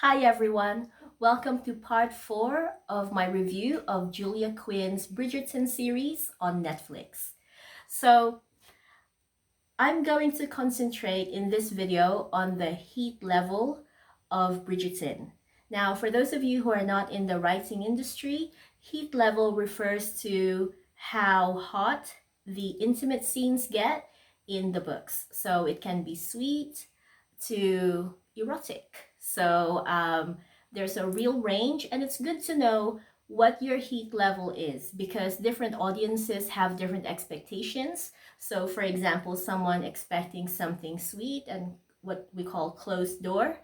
Hi everyone, welcome to part 4 of my review of Julia Quinn's Bridgerton series on Netflix. So, I'm going to concentrate in this video on the heat level of Bridgerton. Now, for those of you who are not in the writing industry, heat level refers to how hot the intimate scenes get in the books. So it can be sweet to erotic. There's a real range, and it's good to know what your heat level is because different audiences have different expectations. So, for example, someone expecting something sweet and what we call closed door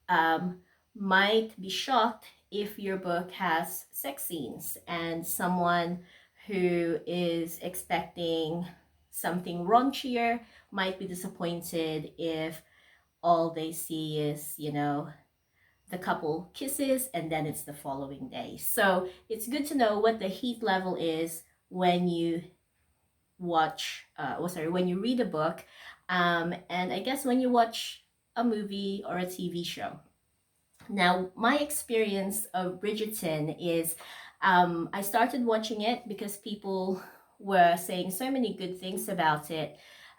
um, might be shocked if your book has sex scenes, and someone who is expecting something raunchier might be disappointed if all they see is, the couple kisses and then it's the following day. So it's good to know what the heat level is when you when you read a book, and I guess when you watch a movie or a TV show. Now, my experience of Bridgerton is I started watching it because people were saying so many good things about it.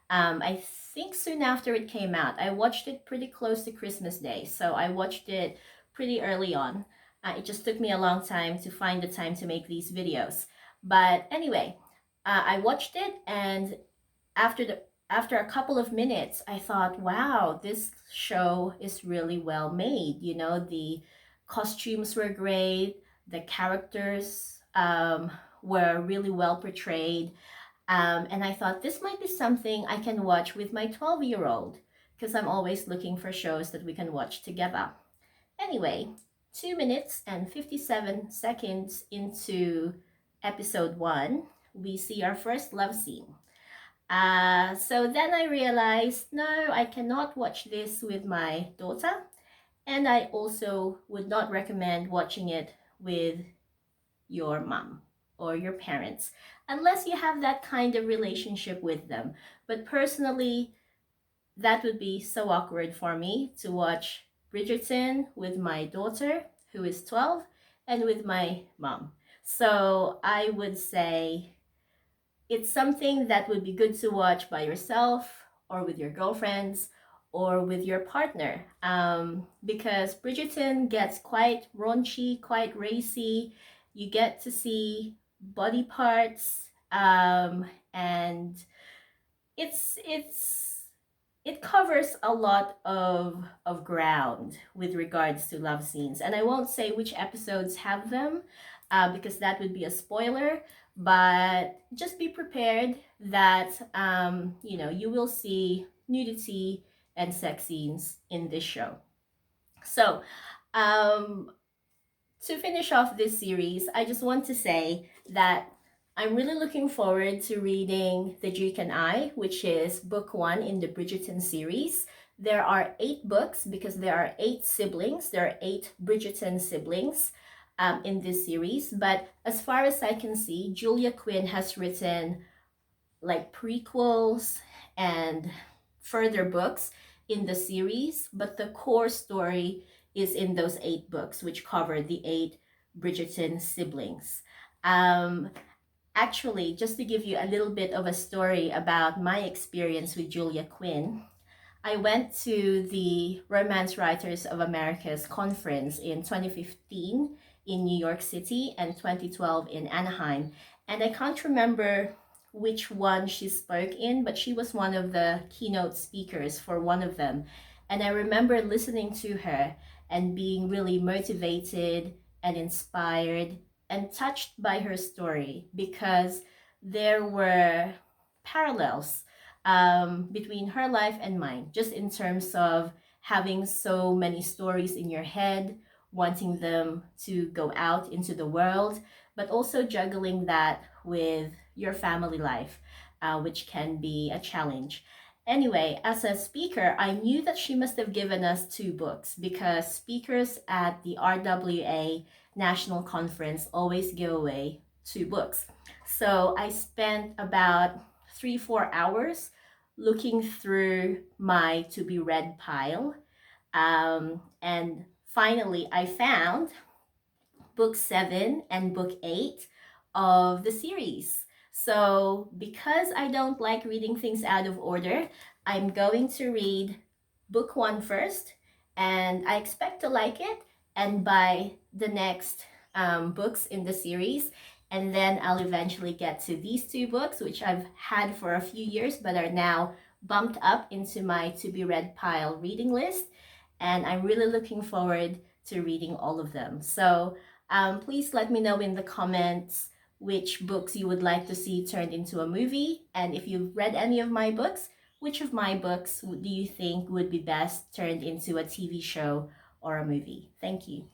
I think soon after it came out, I watched it pretty close to Christmas Day. So I watched it pretty early on. It just took me a long time to find the time to make these videos. But anyway, I watched it, and after the after a couple of minutes, I thought, wow, this show is really well made. The costumes were great, the characters were really well portrayed. And I thought this might be something I can watch with my 12-year-old because I'm always looking for shows that we can watch together. Anyway, 2 minutes and 57 seconds into episode 1, we see our first love scene. So then I realized, no, I cannot watch this with my daughter, and I also would not recommend watching it with your mom or your parents unless you have that kind of relationship with them. But personally, that would be so awkward for me to watch Bridgerton with my daughter, who is 12, and with my mom. So I would say it's something that would be good to watch by yourself or with your girlfriends or with your partner, because Bridgerton gets quite raunchy, quite racy. You get to see body parts, and it's it covers a lot of ground with regards to love scenes, and I won't say which episodes have them, because that would be a spoiler. But just be prepared that you will see nudity and sex scenes in this show. So, um, to finish off this series, I just want to say that I'm really looking forward to reading The Duke and I, which is book 1 in the Bridgerton series. There are 8 books because there are 8 siblings. There are 8 Bridgerton siblings in this series. But as far as I can see, Julia Quinn has written like prequels and further books in the series, but the core story is in those 8 books, which cover the 8 Bridgerton siblings. Um, Actually, just to give you a little bit of a story about my experience with Julia Quinn, I went to the Romance Writers of America's conference in 2015 in New York City and 2012 in Anaheim. And I can't remember which one she spoke in, but she was one of the keynote speakers for one of them. And I remember listening to her and being really motivated and inspired and touched by her story because there were parallels between her life and mine, just in terms of having so many stories in your head, wanting them to go out into the world, but also juggling that with your family life, which can be a challenge. Anyway, as a speaker, I knew that she must have given us 2 books because speakers at the RWA National Conference always give away 2 books. So I spent about 3-4 hours looking through my to be read pile, and finally I found book 7 and book 8 of the series. So, because I don't like reading things out of order, I'm going to read book 1 first, and I expect to like it and buy the next books in the series. And then I'll eventually get to these two books, which I've had for a few years but are now bumped up into my to be read pile reading list. And I'm really looking forward to reading all of them. So, please let me know in the comments which books you would like to see turned into a movie. And if you've read any of my books, which of my books do you think would be best turned into a TV show or a movie? Thank you.